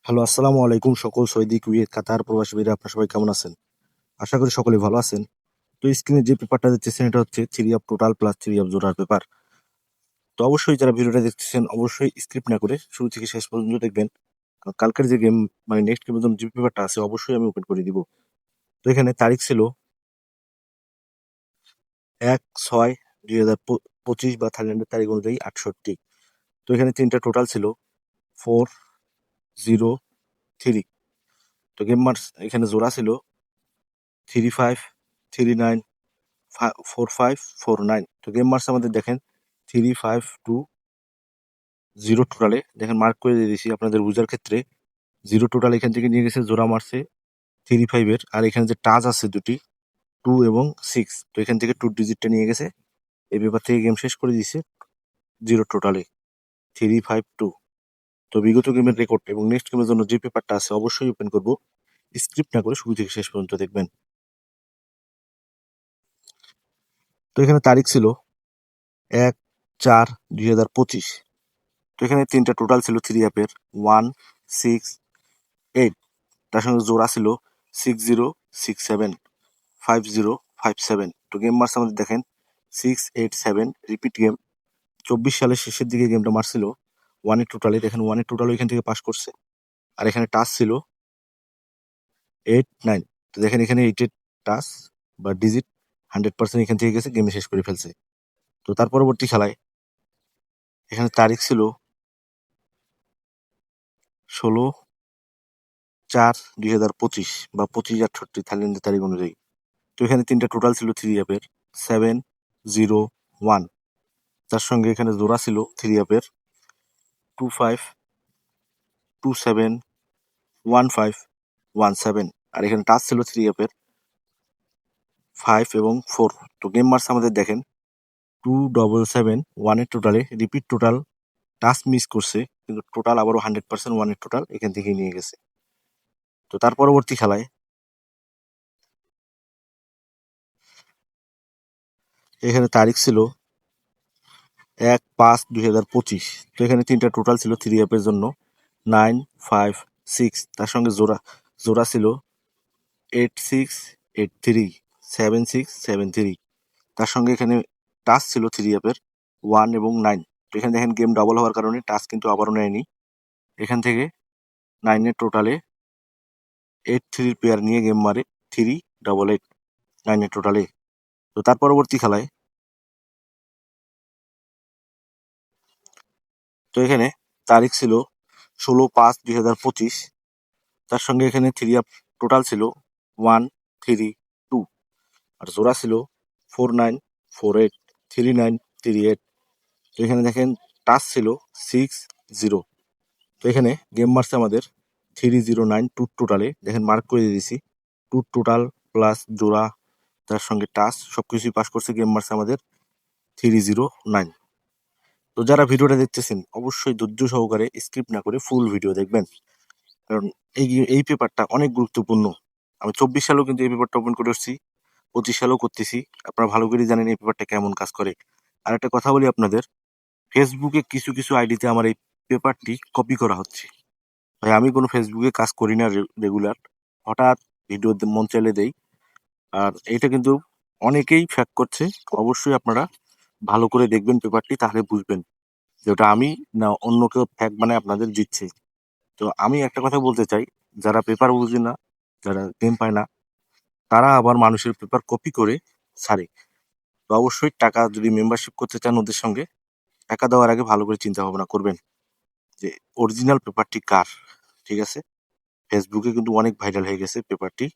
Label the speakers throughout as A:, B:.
A: Hello, আসসালামু আলাইকুম সকল সৌদি, কুয়েত, কাতার প্রবাসী ভাইরা আপনারা সবাই কেমন আছেন? আশা করি সকলেই ভালো আছেন। তো স্ক্রিনে যে পেপারটা দেখতেছেন এটা হচ্ছে theory of total plus theory of জোড়ার পেপার। তো অবশ্যই যারা ভিডিওটা দেখতেছেন অবশ্যই স্কিপ না করে শুরু থেকে শেষ পর্যন্ত দেখবেন। কারণ কালকের যে গেম মানে নেক্সট গেমের জন্য যে পেপারটা আছে অবশ্যই আমি ওপেন করে দিব। তো এখানে তারিখ ছিল 1/6/2025 বা থাইল্যান্ডের তারিখ অনুযায়ী 68। তো এখানে তিনটা টোটাল ছিল 4-0-3। তো গেম মার্স এখানে জোড়া ছিল 3-5, 3-9, 4-5, 4-9। তো গেম মার্কস আমাদের দেখেন 3-5-2-0 টোটালে দেখেন মার্ক করে দিয়ে দিয়েছি আপনাদের বুঝার ক্ষেত্রে। 0 টোটাল এখান থেকে নিয়ে গেছে জোড়া মারছে 3-5 এর, আর এখানে যে টাচ আছে দুটি 2 এবং 6, তো এখান থেকে 2 ডিজিটটা নিয়ে গেছে। এই পেপার থেকে গেম শেষ করে দিয়েছে 0 টোটালে 3-5-2। তো বিগত গেমের রেকর্ড এবং নেক্সট গেমের জন্য যে পেপারটা আছে অবশ্যই ওপেন করব। স্ক্রিপ্ট না করে শুরু থেকে শেষ পর্যন্ত দেখবেন। তো এখানে তারিখ ছিল 1/4/2025। তো এখানে তিনটা টোটাল ছিল থ্রি অ্যাপের 1-6-8। তার সঙ্গে জোড়া ছিল 60-67-50-57। তো গেম মার্স আমাদের দেখেন 6-8-7 রিপিট গেম। 24 সালের শেষের দিকে গেমটা মারছিল 1-এর টোটালে, দেখেন 1-এর টোটাল এখান থেকে পাস করছে। আর এখানে টাচ ছিল 8-9। তো দেখেন এখানে 8-এর টাচ বা ডিজিট 100% এখান থেকে গেছে, গেমে শেষ করে ফেলছে। তো তার পরবর্তী খেলায় এখানে তারিখ ছিল 16/4/2025 বা 25/68 থাইল্যান্ডের তারিখ অনুযায়ী। তো এখানে তিনটা টোটাল ছিল থ্রি অ্যাপের 7-0-1। তার সঙ্গে এখানে জোড়া ছিল থ্রি অ্যাপের 25-27-15-17। আর এখানে টাচ ছিল থ্রি অ্যাপের 5 এবং 4। তো গেম মার্স আমাদের দেখেন 2-7-7-1 এর টোটালে রিপিট টোটাল টাচ মিস করছে, কিন্তু টোটাল আবারও 100% 1-এর টোটাল এখান থেকে নিয়ে গেছে। তো তার পরবর্তী খেলায় এখানে তারিখ ছিল 1/5/2025। তো এখানে তিনটা টোটাল ছিল থ্রি অ্যাপের জন্য 9-5-6। তার সঙ্গে জোড়া ছিল 86-83-76-73। তার সঙ্গে এখানে টাচ ছিল থ্রি অ্যাপের 1 এবং 9। তো এখানে দেখেন গেম ডাবল হওয়ার কারণে টাচ কিন্তু আবারও নেয়নি। এখান থেকে 9-এর টোটালে 8-3 পেয়ার নিয়ে গেম মারে 3-8-8 9-এর টোটালে। তো তার পরবর্তী খেলায় তো এখানে তারিখ ছিল 16/5/2025। তার সঙ্গে এখানে থ্রি আপ টোটাল ছিল 1-3-2। আর জোড়া ছিল 4-9-4-8-3-9-3-8। তো এখানে দেখেন টাচ ছিল 6-0। তো এখানে গেম মারছে আমাদের 3-0-9 টোটালে, দেখেন মার্ক করে দিয়ে দিছি 2 টোটাল প্লাস জোড়া তার সঙ্গে টাচ সবকিছুই পাস করছে। গেম মারছে আমাদের 3-0-9। তো যারা ভিডিওটা দেখতেছেন অবশ্যই ধৈর্য সহকারে স্কিপ না করে ফুল ভিডিও দেখবেন, কারণ এই পেপারটা অনেক গুরুত্বপূর্ণ। আমি 24 সালেও কিন্তু এই পেপারটা ওপেন করে আসছি, 25 সালেও করতেছি। আপনারা ভালো করে জানেন এই পেপারটা কেমন কাজ করে। আর একটা কথা বলি আপনাদের, ফেসবুকে কিছু কিছু আইডিতে আমার এই পেপারটি কপি করা হচ্ছে। ভাই আমি কোনো ফেসবুকে কাজ করি না রেগুলার, হঠাৎ ভিডিও মন চাইলে দেই। আর এইটা কিন্তু অনেকেই ফ্যাক করছে। অবশ্যই আপনারা ভালো করে দেখবেন পেপারটি, তাহলে বুঝবেন যে ওটা আমি না অন্য কেউ ফ্যাক বানায় আপনাদের দিচ্ছে। তো আমি একটা কথা বলতে চাই, যারা পেপার বুঝে না, যারা গেম পায় না, তারা আবার মানুষের পেপার কপি করে ছাড়ে। তো অবশ্যই টাকা যদি মেম্বারশিপ করতে চান ওদের সঙ্গে, টাকা দেওয়ার আগে ভালো করে চিন্তা ভাবনা করবেন যে অরিজিনাল পেপারটি কার। ঠিক আছে? ফেসবুকে কিন্তু অনেক ভাইরাল হয়ে গেছে পেপারটি,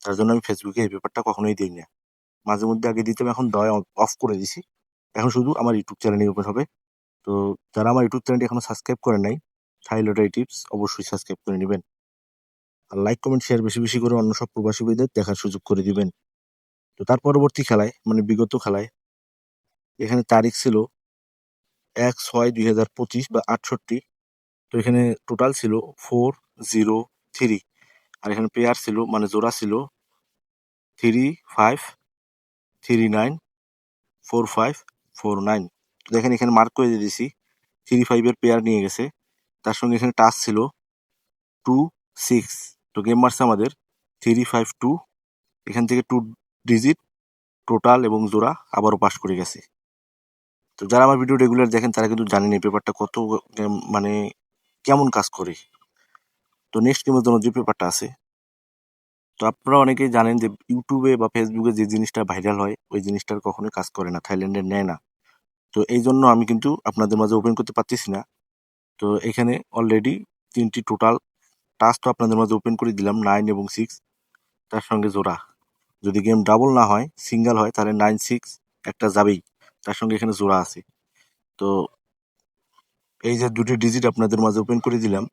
A: তার জন্য আমি ফেসবুকে এই পেপারটা কখনোই দিই না। মাঝে মধ্যে আগে দিতাম, এখন দেওয়া অফ করে দিছি। এখন শুধু আমার ইউটিউব চ্যানেলে ওপেন হবে। তো যারা আমার ইউটিউব চ্যানেলটি এখনো সাবস্ক্রাইব করেন নাই, থাইলয়েড টিপস অবশ্যই সাবস্ক্রাইব করে নেবেন। আর লাইক কমেন্ট শেয়ার বেশি বেশি করে অন্য সব প্রবাসী ভাইদের দেখার সুযোগ করে দিবেন। তো তার পরবর্তী খেলায় মানে বিগত খেলায় এখানে তারিখ ছিল 1/6/2025 বা 68। তো এখানে টোটাল ছিল 4-0-3। আর এখানে পেয়ার ছিল মানে জোড়া ছিল 3-5-3-9-4-5-4-9। তো দেখেন এখানে মার্ক করে দিয়ে দিছি 3-5 এর পেয়ার নিয়ে গেছে। তার সঙ্গে এখানে টাচ ছিল 2 6। তো গেম মারছে আমাদের 3 5 2। এখান থেকে 2 ডিজিট টোটাল এবং জোড়া আবারও পাস করে গেছে। তো যারা আমার ভিডিও রেগুলার দেখেন তারা কিন্তু জানেন এই পেপারটা কত মানে কেমন কাজ করে। তো নেক্সট গেমের জন্য যে পেপারটা আছে, তো আপনারা অনেকেই জানেন যে ইউটিউবে বা ফেসবুকে যে জিনিসটা ভাইরাল হয় ওই জিনিসটার কখনোই কাজ করে না, থাইল্যান্ডের নেয় না। তো এই জন্য আমি কিন্তু আপনাদের মাঝে ওপেন করতে পারতেছি না। তো এখানে অলরেডি 3টি টোটাল টাস্ক তো আপনাদের মাঝে ওপেন করে দিলাম, 9 এবং 6 তার সঙ্গে জোড়া। যদি গেম ডাবল না হয়, সিঙ্গেল হয়, তাহলে 9 6 একটা যাবেই, তার সঙ্গে এখানে জোড়া আছে। তো এই যে দুটি ডিজিট আপনাদের মাঝে ওপেন করে দিলাম,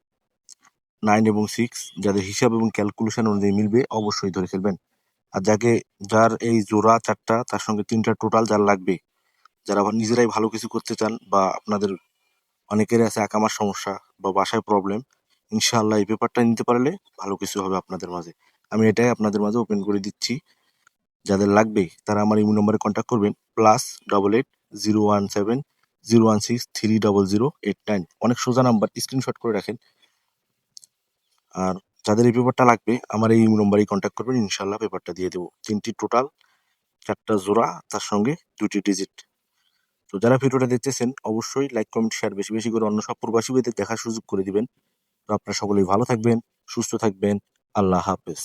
A: 9 এবং 6, যাদের হিসাব এবং ক্যালকুলেশন অনুযায়ী মিলবে অবশ্যই ধরে ফেলবেন। আর যার এই জোড়া 4টা তার সঙ্গে 3টা টোটাল যার লাগবে, যারা আবার নিজেরাই ভালো কিছু করতে চান বা আপনাদের অনেকেরই আছে আকামার সমস্যা বা বাসায় প্রবলেম, ইনশাআল্লাহ এই পেপারটা নিতে পারলে ভালো কিছু হবে আপনাদের মাঝে। আমি এটাই আপনাদের মাঝে ওপেন করে দিচ্ছি। যাদের লাগবে তারা আমার ইমো নম্বরে কন্ট্যাক্ট করবেন, +88 017 016 30089। অনেক সোজা নাম্বার, স্ক্রিনশট করে রাখেন। আর যাদের এই পেপারটা লাগবে আমার এই ইমো নম্বরেই কন্ট্যাক্ট করবেন, ইনশাআল্লাহ পেপারটা দিয়ে দেবো। 3টি টোটাল, 4টা জোড়া, তার সঙ্গে 2টি ডিজিট। তো যারা ভিডিওটা দেখতেছেন অবশ্যই লাইক কমেন্ট শেয়ার বেশি বেশি করে অন্য সব প্রবাসী ভাইদের দেখার সুযোগ করে দিবেন। তো আপনারা সকলেই ভালো থাকবেন, সুস্থ থাকবেন। আল্লাহ হাফেজ।